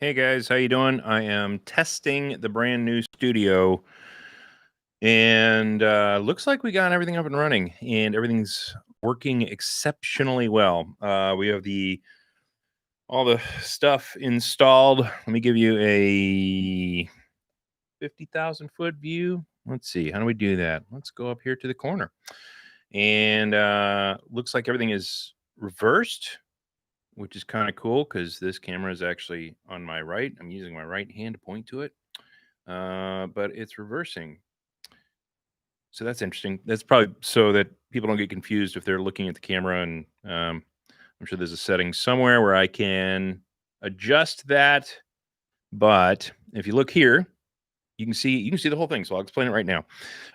Hey guys, how you doing? I am testing the brand new studio, and looks like we got everything up and running, and everything's working exceptionally well. We have the all the stuff installed. Let me give you a 50,000 foot view. Let's see, how do we do that? Let's go up here to the corner, and looks like everything is reversed, which is kind of cool because this camera is actually on my right. I'm using my right hand to point to it. But it's reversing. So that's interesting. That's probably so that people don't get confused if they're looking at the camera. And I'm sure there's a setting somewhere where I can adjust that. But if you look here, you can see the whole thing. So I'll explain it right now.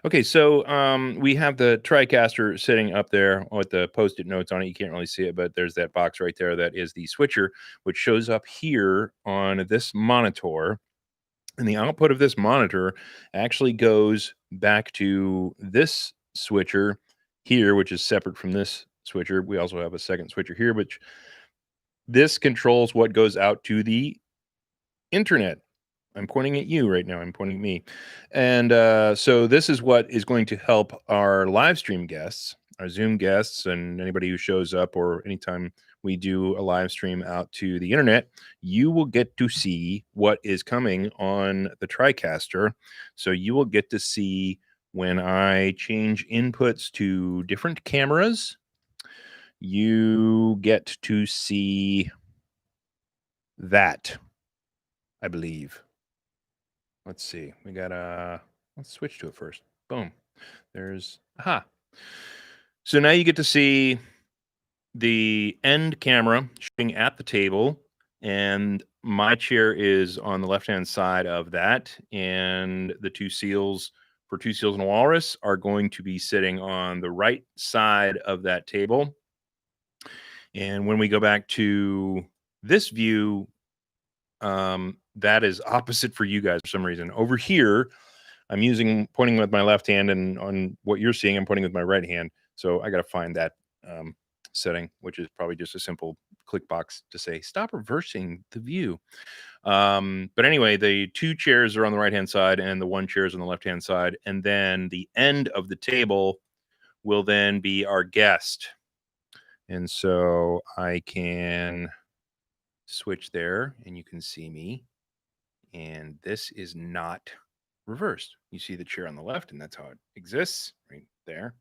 Okay, so we have the TriCaster sitting up there with the post-it notes on it. You can't really see it, but there's that box right there that is the switcher, which shows up here on this monitor. And the output of this monitor actually goes back to this switcher here, which is separate from this switcher. We also have a second switcher here, which this controls what goes out to the internet. I'm pointing at you right now. I'm pointing at me. And so this is what is going to help our live stream guests, our Zoom guests, and anybody who shows up or anytime we do a live stream out to the internet, you will get to see what is coming on the TriCaster. So you will get to see when I change inputs to different cameras, you get to see that, I believe. Let's see. We got let's switch to it first. Boom. There's aha. So now you get to see the end camera shooting at the table, and my chair is on the left-hand side of that, and the two seals for two seals and a walrus are going to be sitting on the right side of that table. And when we go back to this view, that is opposite for you guys for some reason. Over here, I'm pointing with my left hand, and on what you're seeing, I'm pointing with my right hand. So I got to find that um, setting, which is probably just a simple click box to say stop reversing the view. But anyway, the two chairs are on the right hand side, and the one chair is on the left hand side, and then the end of the table will then be our guest. And so I can switch there, and you can see me. And this is not reversed. You see the chair on the left, and that's how it exists right there.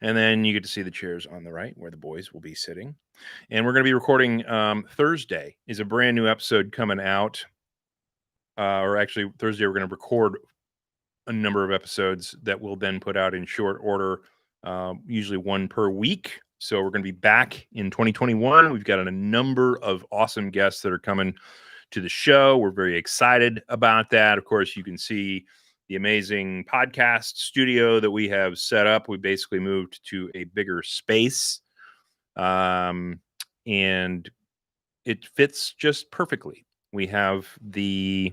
And then you get to see the chairs on the right where the boys will be sitting. And we're going to be recording Thursday is a brand new episode coming out. Or actually, Thursday, we're going to record a number of episodes that we'll then put out in short order, usually one per week. So we're going to be back in 2021. We've got a number of awesome guests that are coming to the show. We're very excited about that. Of course, you can see the amazing podcast studio that we have set up. We basically moved to a bigger space, and it fits just perfectly. We have the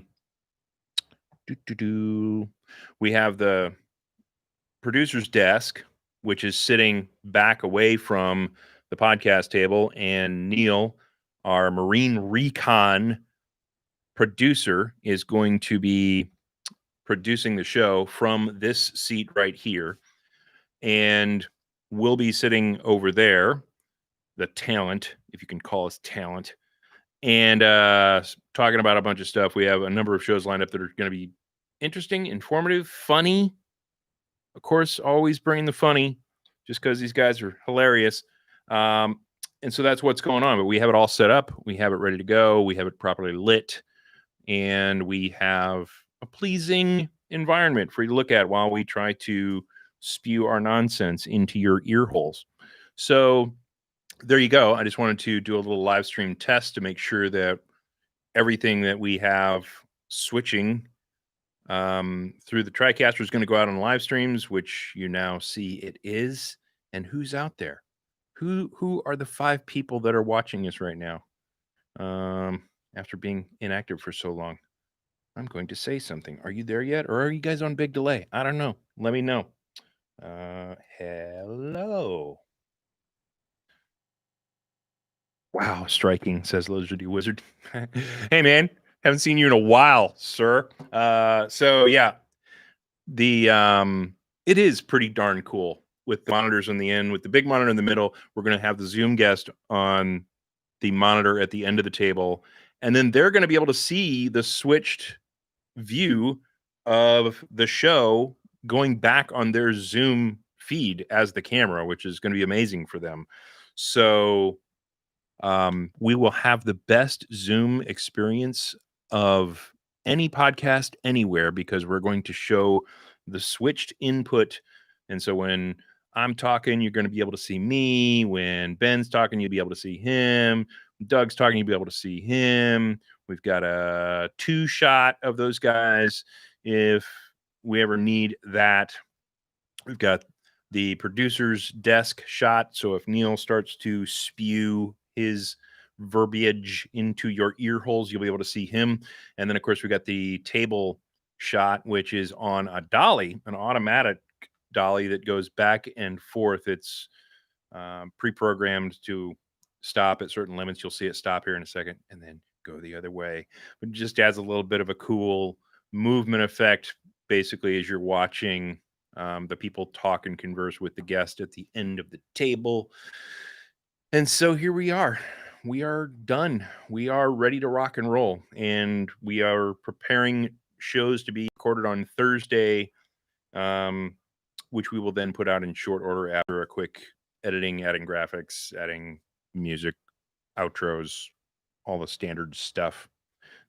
we have the producer's desk, which is sitting back away from the podcast table, and Neil, our Marine Recon producer, is going to be producing the show from this seat right here. And we'll be sitting over there, the talent, if you can call us talent, and talking about a bunch of stuff. We have a number of shows lined up that are going to be interesting, informative, funny. Of course, always bringing the funny just because these guys are hilarious. And so that's what's going on. But we have it all set up. We have it ready to go. We have it properly lit. And we have a pleasing environment for you to look at while we try to spew our nonsense into your ear holes. So there you go. I just wanted to do a little live stream test to make sure that everything that we have switching through the TriCaster is going to go out on live streams, which you now see it is. And who's out there? Who are the 5 people that are watching us right now? After being inactive for so long, I'm going to say something. Are you there yet, or are you guys on big delay? I don't know. Let me know. Hello. Wow, striking, says Lizardy Wizard. Hey, man, Haven't seen you in a while, sir. So yeah, the it is pretty darn cool with the monitors on the end, with the big monitor in the middle. We're going to have the Zoom guest on the monitor at the end of the table, and then they're going to be able to see the switched view of the show going back on their Zoom feed as the camera, which is going to be amazing for them. So we will have the best Zoom experience of any podcast anywhere because we're going to show the switched input. And so when I'm talking, you're going to be able to see me. When Ben's talking, you'll be able to see him. Doug's talking, you'll be able to see him. We've got a two shot of those guys if we ever need that. We've got the producer's desk shot. So if Neil starts to spew his verbiage into your ear holes, you'll be able to see him. And then, of course, we got the table shot, which is on a dolly, an automatic dolly that goes back and forth. It's pre-programmed to stop at certain limits. You'll see it stop here in a second and then go the other way. It just adds a little bit of a cool movement effect, basically, as you're watching the people talk and converse with the guest at the end of the table. And so here we are. We are done. We are ready to rock and roll. And we are preparing shows to be recorded on Thursday, which we will then put out in short order after a quick editing, adding graphics, adding music, outros, all the standard stuff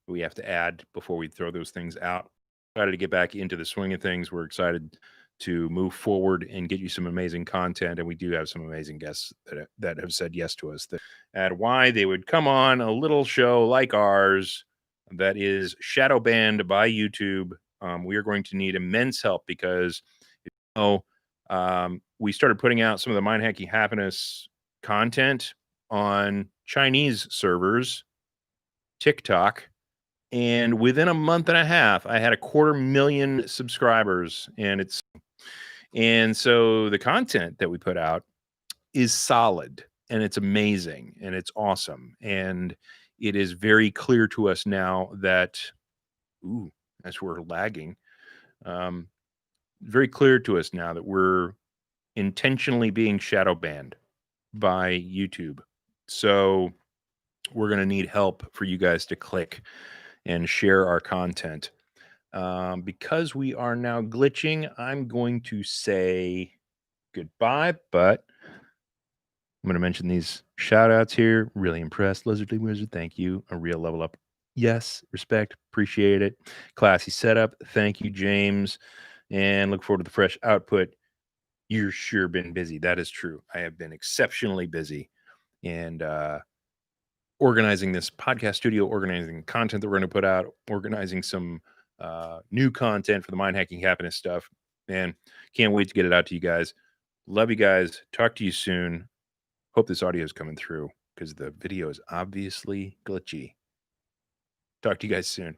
we have to add before we throw those things out. Excited to get back into the swing of things. We're excited to move forward and get you some amazing content. And we do have some amazing guests that have said yes to us and why they would come on a little show like ours that is shadow banned by YouTube. We are going to need immense help because we started putting out some of the Mind Hacking Happiness content on Chinese servers, TikTok, and within a month and a half, I had 250,000 subscribers, and so the content that we put out is solid and it's amazing and it's awesome. And it is very clear to us now that, as we're lagging, very clear to us now that we're intentionally being shadow banned by YouTube. So we're going to need help for you guys to click and share our content. Because we are now glitching, I'm going to say goodbye, but I'm going to mention these shout outs here. Really impressed. Lizardly Wizard, thank you. A real level up. Yes, respect, appreciate it. Classy setup. Thank you, James. And look forward to the fresh output. You're sure been busy. That is true. I have been exceptionally busy. And organizing this podcast studio, organizing content that we're going to put out, organizing some new content for the Mind Hacking Happiness stuff. Man, can't wait to get it out to you guys. Love you guys. Talk to you soon. Hope this audio is coming through because the video is obviously glitchy. Talk to you guys soon.